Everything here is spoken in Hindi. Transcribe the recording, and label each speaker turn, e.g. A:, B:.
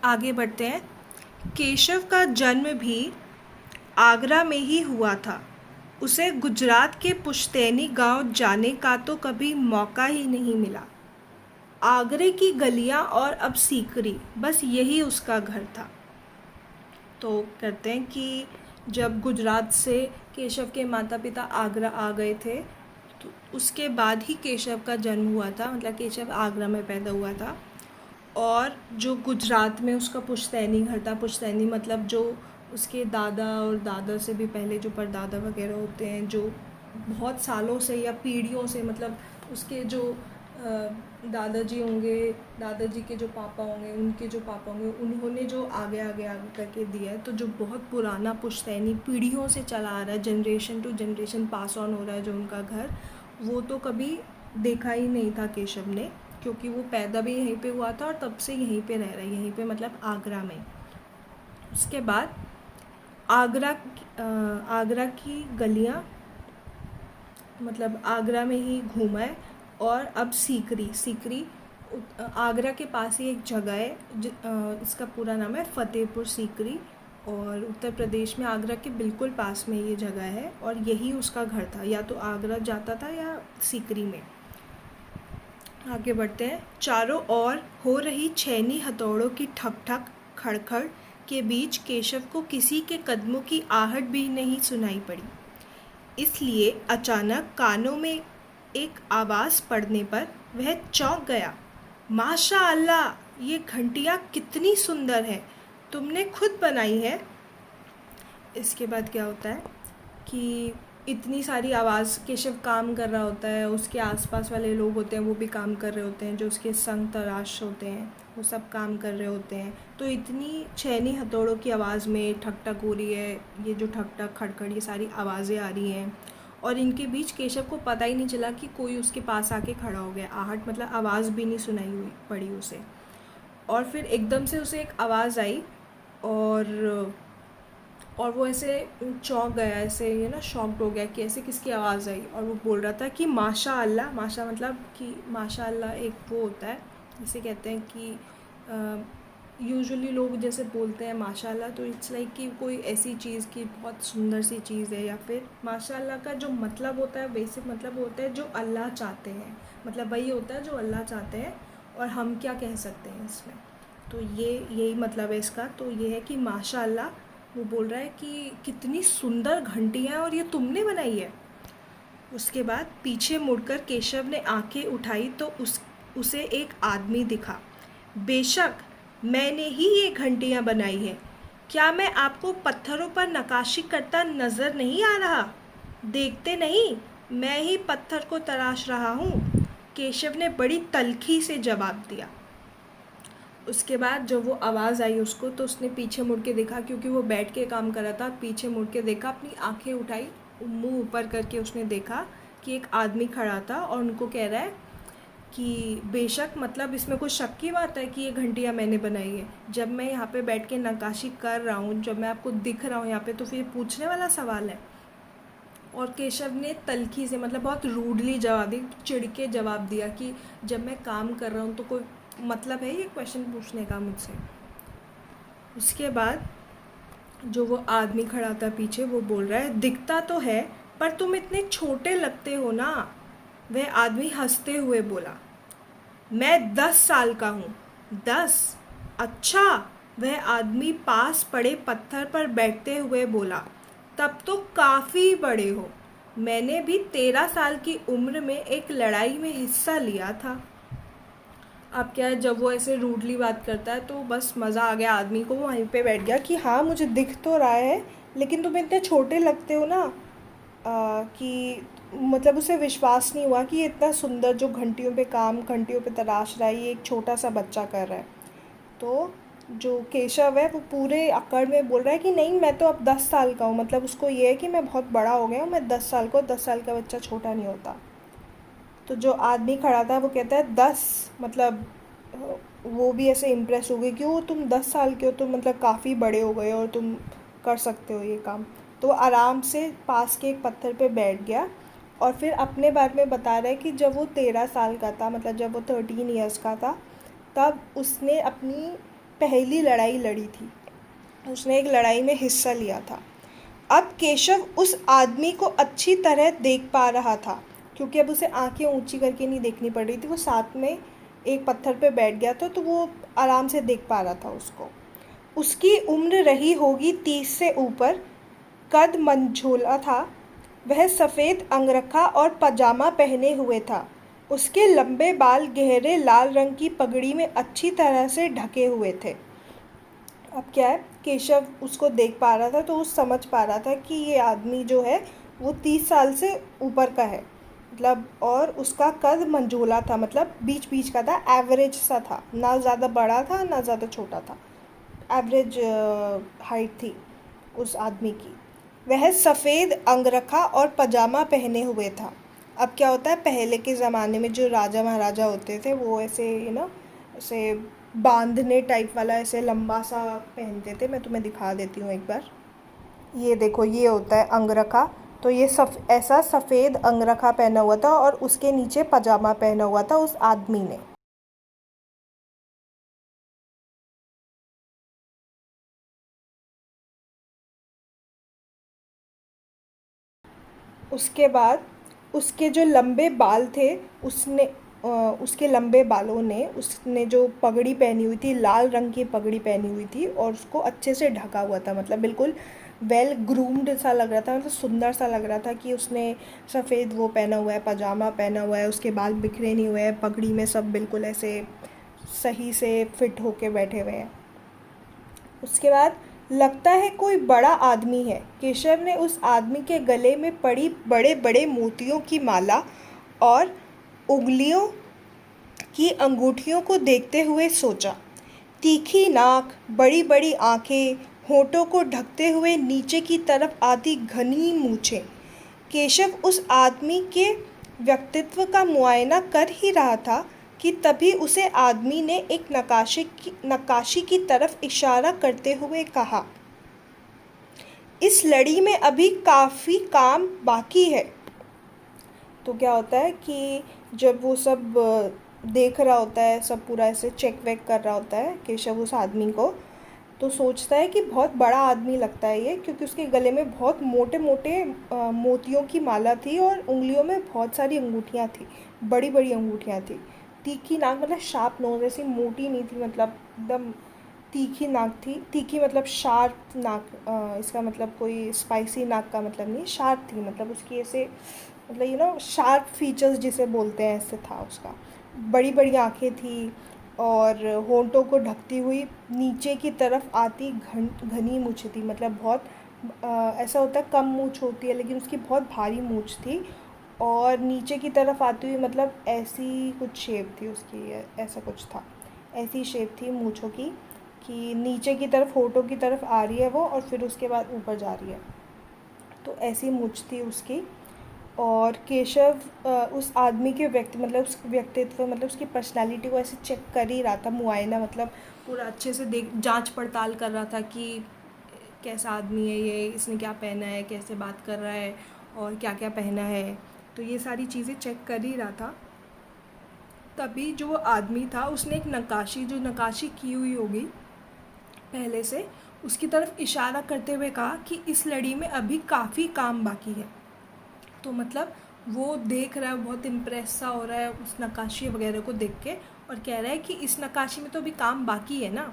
A: आगे बढ़ते हैं। केशव का जन्म भी आगरा में ही हुआ था। उसे गुजरात के पुश्तैनी गांव जाने का तो कभी मौका ही नहीं मिला। आगरे की गलियां और अब सीकरी, बस यही उसका घर था। तो कहते हैं कि जब गुजरात से केशव के माता पिता आगरा आ गए थे, तो उसके बाद ही केशव का जन्म हुआ था। मतलब केशव आगरा में पैदा हुआ था। और जो गुजरात में उसका पुश्तैनी घर था, पुश्तैनी मतलब जो उसके दादा और दादा से भी पहले जो परदादा वगैरह होते हैं, जो बहुत सालों से या पीढ़ियों से, मतलब उसके जो दादाजी होंगे, दादाजी के जो पापा होंगे, उनके जो पापा होंगे, उन्होंने जो आगे आगे आगे करके दिया है, तो जो बहुत पुराना पुश्तैनी पीढ़ियों से चला आ रहा है, generation to generation pass on हो रहा है जो उनका घर, वो तो कभी देखा ही नहीं था केशव ने, क्योंकि वो पैदा भी यहीं पे हुआ था और तब से यहीं पे रह रहा है, यहीं पे मतलब आगरा में। उसके बाद आगरा आगरा की गलियाँ, मतलब आगरा में ही घूमा है। और अब सीकरी, सीकरी आगरा के पास ही एक जगह है, इसका पूरा नाम है फ़तेहपुर सीकरी, और उत्तर प्रदेश में आगरा के बिल्कुल पास में ये जगह है, और यही उसका घर था। या तो आगरा जाता था या सीकरी में। आगे बढ़ते हैं। चारों ओर हो रही छेनी हथौड़ों की ठक ठक खड़खड़ के बीच केशव को किसी के कदमों की आहट भी नहीं सुनाई पड़ी। इसलिए अचानक कानों में एक आवाज़ पड़ने पर वह चौंक गया। माशा अल्लाह, ये घंटियाँ कितनी सुंदर है, तुमने खुद बनाई है? इसके बाद क्या होता है कि इतनी सारी आवाज़, केशव काम कर रहा होता है, उसके आसपास वाले लोग होते हैं वो भी काम कर रहे होते हैं, जो उसके संग तराश होते हैं वो सब काम कर रहे होते हैं। तो इतनी छेनी हथौड़ों की आवाज़ में ठक ठक हो रही है, ये जो ठक ठक खड़खड़ ये सारी आवाज़ें आ रही हैं, और इनके बीच केशव को पता ही नहीं चला कि कोई उसके पास आके खड़ा हो गया। आहट मतलब आवाज़ भी नहीं सुनाई हुई पड़ी उसे। और फिर एकदम से उसे एक आवाज़ आई, और वो ऐसे चौंक गया, ऐसे ये ना शॉक्ड हो गया कि ऐसे किसकी आवाज़ आई। और वो बोल रहा था कि माशा अल्लाह, माशा मतलब कि माशा अल्लाह एक वो होता है, जिसे कहते हैं कि यूजुअली लोग जैसे बोलते हैं माशा अल्लाह, तो इट्स लाइक कि कोई ऐसी चीज़ की बहुत सुंदर सी चीज़ है। या फिर माशा अल्लाह का जो मतलब होता है, बेसिक मतलब होता है जो अल्लाह चाहते हैं, मतलब वही होता है जो अल्लाह चाहते हैं, और हम क्या कह सकते हैं इसमें। तो ये यही मतलब है इसका। तो ये है कि माशा अल्लाह, वो बोल रहा है कि कितनी सुंदर घंटियाँ और ये तुमने बनाई है। उसके बाद पीछे मुड़कर केशव ने आंखें उठाई तो उसे एक आदमी दिखा। बेशक मैंने ही ये घंटियाँ बनाई हैं। क्या मैं आपको पत्थरों पर नक्काशी करता नज़र नहीं आ रहा? देखते नहीं, मैं ही पत्थर को तराश रहा हूँ, केशव ने बड़ी तल्खी से जवाब दिया। उसके बाद जब वो आवाज़ आई उसको, तो उसने पीछे मुड़ के देखा, क्योंकि वो बैठ के काम कर रहा था। पीछे मुड़ के देखा, अपनी आंखें उठाई, मुंह ऊपर करके उसने देखा कि एक आदमी खड़ा था और उनको कह रहा है कि बेशक, मतलब इसमें कोई शक की बात है कि ये घंटियाँ मैंने बनाई है? जब मैं यहाँ पे बैठ के नक्काशी कर रहा हूँ, जब मैं आपको दिख रहा हूँ यहाँ पे, तो फिर पूछने वाला सवाल है। और केशव ने तल्खी से, मतलब बहुत रूडली जवाब दी, चिढ़ के जवाब दिया कि जब मैं काम कर रहा हूँ तो कोई मतलब है ये क्वेश्चन पूछने का मुझसे? उसके बाद जो वो आदमी खड़ा था पीछे, वो बोल रहा है, दिखता तो है पर तुम इतने छोटे लगते हो ना। वह आदमी हंसते हुए बोला, मैं 10 साल का हूँ। 10? अच्छा। वह आदमी पास पड़े पत्थर पर बैठते हुए बोला, तब तो काफ़ी बड़े हो। मैंने भी 13 साल की उम्र में एक लड़ाई में हिस्सा लिया था। अब क्या है, जब वो ऐसे रूडली बात करता है तो बस मज़ा आ गया आदमी को, वो वहीं पे बैठ गया कि हाँ मुझे दिख तो रहा है, लेकिन तुम इतने छोटे लगते हो ना, कि मतलब उसे विश्वास नहीं हुआ कि ये इतना सुंदर जो घंटियों पे काम, घंटियों पे तराश रहा है, ये एक छोटा सा बच्चा कर रहा है। तो जो केशव है वो पूरे अकड़ में बोल रहा है कि नहीं, मैं तो अब 10 साल का हूँ। मतलब उसको ये है कि मैं बहुत बड़ा हो गया हूँ, मैं 10 साल को, 10 साल का बच्चा छोटा नहीं होता। तो जो आदमी खड़ा था वो कहता है, 10? मतलब वो भी ऐसे इम्प्रेस हो गई कि वो तुम 10 साल के हो, तो मतलब काफ़ी बड़े हो गए और तुम कर सकते हो ये काम। तो वो आराम से पास के एक पत्थर पे बैठ गया, और फिर अपने बारे में बता रहा है कि जब वो 13 साल का था, मतलब जब वो 13 ईयर्स का था, तब उसने अपनी पहली लड़ाई लड़ी थी, उसने एक लड़ाई में हिस्सा लिया था। अब केशव उस आदमी को अच्छी तरह देख पा रहा था, क्योंकि अब उसे आंखें ऊंची करके नहीं देखनी पड़ रही थी, वो साथ में एक पत्थर पे बैठ गया था, तो वो आराम से देख पा रहा था उसको। उसकी उम्र रही होगी 30 से ऊपर, कद मंझोला था, वह सफ़ेद अंगरखा और पजामा पहने हुए था। उसके लंबे बाल गहरे लाल रंग की पगड़ी में अच्छी तरह से ढके हुए थे। अब क्या है, केशव उसको देख पा रहा था, तो वो समझ पा रहा था कि ये आदमी जो है वो 30 साल से ऊपर का है, मतलब, और उसका कद मंझोला था, मतलब बीच बीच का था, एवरेज सा था, ना ज़्यादा बड़ा था ना ज़्यादा छोटा था, एवरेज हाइट थी उस आदमी की। वह सफ़ेद अंगरखा और पजामा पहने हुए था। अब क्या होता है, पहले के ज़माने में जो राजा महाराजा होते थे वो ऐसे ऐसे बांधने टाइप वाला ऐसे लंबा सा पहनते थे। मैं तुम्हें दिखा देती हूँ एक बार। ये देखो, ये होता है अंगरखा। तो ये ऐसा सफ़ेद अंगरखा पहना हुआ था और उसके नीचे पजामा पहना हुआ था उस आदमी ने। उसके बाद उसके जो लंबे बाल थे, उसने उसके लंबे बालों ने, उसने जो पगड़ी पहनी हुई थी, लाल रंग की पगड़ी पहनी हुई थी और उसको अच्छे से ढका हुआ था, मतलब बिल्कुल वेल ग्रूम्ड सा लग रहा था, मतलब सुंदर सा लग रहा था कि उसने सफ़ेद वो पहना हुआ है, पजामा पहना हुआ है, उसके बाल बिखरे नहीं हुए हैं, पगड़ी में सब बिल्कुल ऐसे सही से फिट होके बैठे हुए हैं। उसके बाद लगता है कोई बड़ा आदमी है। केशव ने उस आदमी के गले में पड़ी बड़े बड़े मोतियों की माला और उंगलियों की अंगूठियों को देखते हुए सोचा। तीखी नाक, बड़ी बड़ी आंखें, होठों को ढकते हुए नीचे की तरफ आती घनी मूछें। केशव उस आदमी के व्यक्तित्व का मुआयना कर ही रहा था कि तभी उसे आदमी ने एक नक्काशी की तरफ इशारा करते हुए कहा, इस लड़ी में अभी काफ़ी काम बाकी है। तो क्या होता है कि जब वो सब देख रहा होता है, सब पूरा ऐसे चेक वेक कर रहा होता है केशव उस आदमी को, तो सोचता है कि बहुत बड़ा आदमी लगता है ये, क्योंकि उसके गले में बहुत मोटे मोटे मोतियों की माला थी और उंगलियों में बहुत सारी अंगूठियाँ थी, बड़ी बड़ी अंगूठियाँ थी। तीखी नाक, मतलब शार्प नोज, ऐसी मोटी नहीं थी, मतलब एकदम तीखी नाक थी। तीखी मतलब शार्प नाक, इसका मतलब कोई स्पाइसी नाक का मतलब नहीं, शार्प थी, मतलब उसकी ऐसे, मतलब शार्प फीचर्स जिसे बोलते हैं, ऐसे था उसका। बड़ी बड़ी आंखें थी और होंठों को ढकती हुई नीचे की तरफ आती घनी मूछ थी, मतलब बहुत ऐसा होता है कम मूछ होती है लेकिन उसकी बहुत भारी मूछ थी, और नीचे की तरफ आती हुई, मतलब ऐसी कुछ शेप थी उसकी, ऐसा कुछ था, ऐसी शेप थी मूछों की कि नीचे की तरफ होठों की तरफ आ रही है वो और फिर उसके बाद ऊपर जा रही है, तो ऐसी मूछ थी उसकी। और केशव उस आदमी के मतलब उसके व्यक्तित्व, मतलब उसकी पर्सनालिटी को ऐसे चेक कर ही रहा था, मुआयना, मतलब पूरा अच्छे से देख जांच पड़ताल कर रहा था कि कैसा आदमी है ये, इसने क्या पहना है, कैसे बात कर रहा है और क्या क्या पहना है, तो ये सारी चीज़ें चेक कर ही रहा था। तभी जो वो आदमी था उसने एक जो नक्काशी की हुई होगी पहले से, उसकी तरफ इशारा करते हुए कहा कि इस लड़ी में अभी काफ़ी काम बाकी है। तो मतलब वो देख रहा है, बहुत इम्प्रेस सा हो रहा है उस नक्काशी वगैरह को देख के, और कह रहा है कि इस नक्काशी में तो अभी काम बाकी है ना।